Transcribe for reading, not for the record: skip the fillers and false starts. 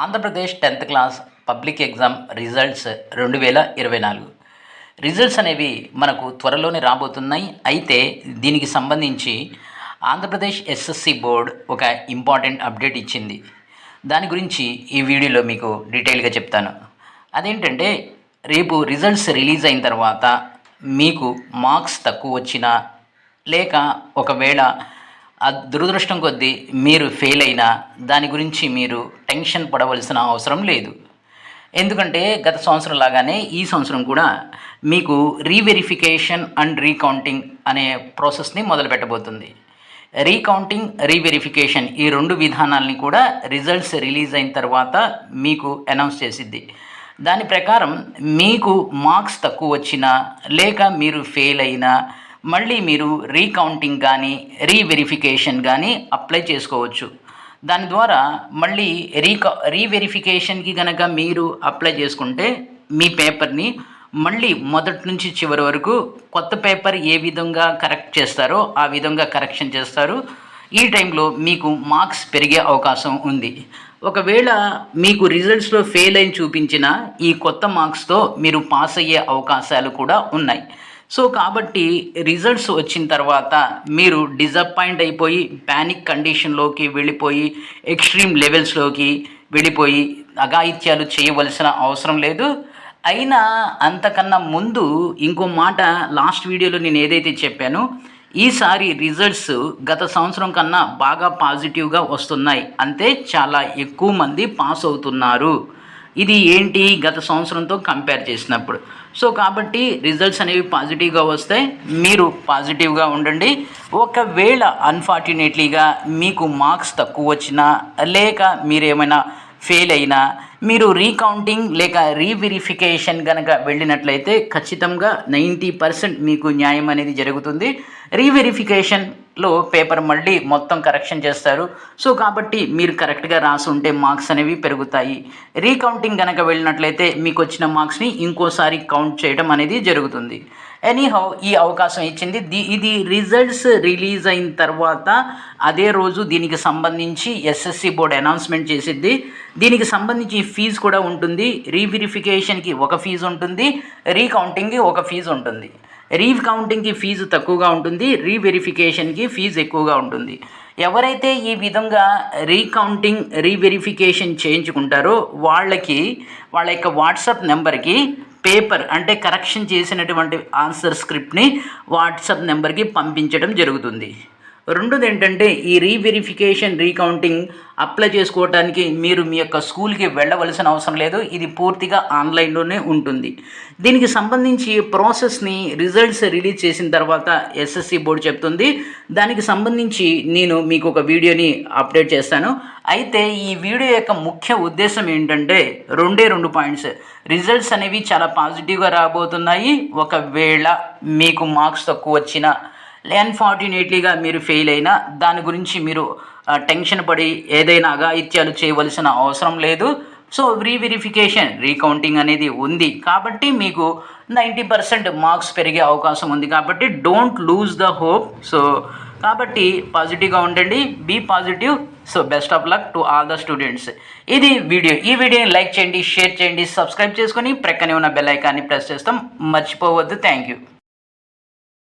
Andhra Pradesh 10th class public exam results 2024 results అనేవి మనకు త్వరలోనే రాబోతున్నాయి. అయితే దీనికి సంబంధించి ఆంధ్రప్రదేశ్ ఎస్ఎస్సి బోర్డ్ ఒక ఇంపార్టెంట్ అప్డేట్ ఇచ్చింది. దాని గురించి ఈ వీడియోలో మీకు డీటెయిల్గా చెప్తాను. అదేంటంటే రేపు రిజల్ట్స్ రిలీజ్ అయిన తర్వాత మీకు మార్క్స్ తక్కువ వచ్చినా లేక ఒకవేళ దురదృష్టం కొద్దీ మీరు ఫెయిల్ అయినా దాని గురించి మీరు టెన్షన్ పడవలసిన అవసరం లేదు. ఎందుకంటే గత సంవత్సరం లాగానే ఈ సంవత్సరం కూడా మీకు రీవెరిఫికేషన్ అండ్ రీకౌంటింగ్ అనే ప్రాసెస్ని మొదలు పెట్టబోతుంది. రీకౌంటింగ్, రీవెరిఫికేషన్ ఈ రెండు విధానాలని కూడా రిజల్ట్స్ రిలీజ్ అయిన తర్వాత మీకు అనౌన్స్ చేసిద్ది. దాని ప్రకారం మీకు మార్క్స్ తక్కువ వచ్చినా లేక మీరు ఫెయిల్ అయినా మళ్ళీ మీరు రీకౌంటింగ్ కానీ రీవెరిఫికేషన్ కానీ అప్లై చేసుకోవచ్చు. దాని ద్వారా మళ్ళీ రీవెరిఫికేషన్కి కనుక మీరు అప్లై చేసుకుంటే మీ పేపర్ని మళ్ళీ మొదటి నుంచి చివరి వరకు కొత్త పేపర్ ఏ విధంగా కరెక్ట్ చేస్తారో ఆ విధంగా కరెక్షన్ చేస్తారు. ఈ టైంలో మీకు మార్క్స్ పెరిగే అవకాశం ఉంది. ఒకవేళ మీకు రిజల్ట్స్లో ఫెయిల్ అయిన చూపించిన ఈ కొత్త మార్క్స్తో మీరు పాస్ అయ్యే అవకాశాలు కూడా ఉన్నాయి. సో కాబట్టి రిజల్ట్స్ వచ్చిన తర్వాత మీరు డిసప్పాయింట్ అయిపోయి ప్యానిక్ కండిషన్లోకి వెళ్ళిపోయి ఎక్స్ట్రీమ్ లెవెల్స్లోకి వెళ్ళిపోయి అఘాయిత్యాలు చేయవలసిన అవసరం లేదు. అయినా అంతకన్నా ముందు ఇంకో మాట, లాస్ట్ వీడియోలో నేను ఏదైతే చెప్పానో ఈసారి రిజల్ట్స్ గత సంవత్సరం కన్నా బాగా పాజిటివ్గా వస్తున్నాయి. అంటే చాలా ఎక్కువ మంది పాస్ అవుతున్నారు. ఇది ఏంటి గత సంవత్సరంతో కంపేర్ చేసినప్పుడు. సో కాబట్టి రిజల్ట్స్ అనేవి పాజిటివ్గా వస్తాయి. మీరు పాజిటివ్గా ఉండండి. ఒకవేళ అన్ఫార్చునేట్లీగా మీకు మార్క్స్ తక్కువ వచ్చినా లేక మీరేమైనా ఫెయిల్ అయినా మీరు రీకౌంటింగ్ లేక రీవెరిఫికేషన్ కనుక వెళ్ళినట్లయితే ఖచ్చితంగా 90% మీకు న్యాయం అనేది జరుగుతుంది. రీవెరిఫికేషన్లో పేపర్ మళ్ళీ మొత్తం కరెక్షన్ చేస్తారు. సో కాబట్టి మీరు కరెక్ట్గా రాసి ఉంటే మార్క్స్ అనేవి పెరుగుతాయి. రీకౌంటింగ్ కనుక వెళ్ళినట్లయితే మీకు వచ్చిన మార్క్స్ని ఇంకోసారి కౌంట్ చేయడం అనేది జరుగుతుంది. ఎనీహౌ ఈ అవకాశం ఇచ్చింది. ఇది రిజల్ట్స్ రిలీజ్ అయిన తర్వాత అదే రోజు దీనికి సంబంధించి ఎస్ఎస్సి బోర్డు అనౌన్స్మెంట్ చేసిద్ది. దీనికి సంబంధించి ఫీజు కూడా ఉంటుంది. రీవెరిఫికేషన్కి ఒక ఫీజు ఉంటుంది, రీకౌంటింగ్కి ఒక ఫీజు ఉంటుంది. రీకౌంటింగ్కి ఫీజు తక్కువగా ఉంటుంది, రీవెరిఫికేషన్కి ఫీజు ఎక్కువగా ఉంటుంది. ఎవరైతే ఈ విధంగా రీకౌంటింగ్ రీవెరిఫికేషన్ చేయించుకుంటారో వాళ్ళ యొక్క వాట్సాప్ నెంబర్కి పేపర్ అంటే కరెక్షన్ చేసినటువంటి ఆన్సర్ స్క్రిప్ట్ని వాట్సాప్ నెంబర్కి పంపించడం జరుగుతుంది. రెండోది ఏంటంటే ఈ రీవెరిఫికేషన్ రీకౌంటింగ్ అప్లై చేసుకోవడానికి మీరు మీ యొక్క స్కూల్కి వెళ్ళవలసిన అవసరం లేదు. ఇది పూర్తిగా ఆన్లైన్లోనే ఉంటుంది. దీనికి సంబంధించి ప్రాసెస్ని రిజల్ట్స్ రిలీజ్ చేసిన తర్వాత ఎస్ఎస్సి బోర్డు చెప్తుంది. దానికి సంబంధించి నేను మీకు ఒక వీడియోని అప్డేట్ చేస్తాను. అయితే ఈ వీడియో యొక్క ముఖ్య ఉద్దేశం ఏంటంటే రెండు పాయింట్స్. రిజల్ట్స్ అనేవి చాలా పాజిటివ్గా రాబోతున్నాయి. ఒకవేళ మీకు మార్క్స్ తక్కువ వచ్చినా అన్ఫార్చునేట్లీగా మీరు ఫెయిల్ అయినా దాని గురించి మీరు టెన్షన్ పడి ఏదైనా అఘాయిత్యాలు చేయవలసిన అవసరం లేదు. సో రీవెరిఫికేషన్ రీకౌంటింగ్ అనేది ఉంది కాబట్టి మీకు 90% మార్క్స్ పెరిగే అవకాశం ఉంది. కాబట్టి don't lose the hope. So కాబట్టి పాజిటివ్గా ఉండండి, be positive. So best of luck to all the students. ఇది వీడియో. ఈ వీడియోని లైక్ చేయండి, షేర్ చేయండి, సబ్స్క్రైబ్ చేసుకొని ప్రక్కనే ఉన్న బెల్ ఐకాన్ని ప్రెస్ చేస్తాం మర్చిపోవద్దు. Thank you.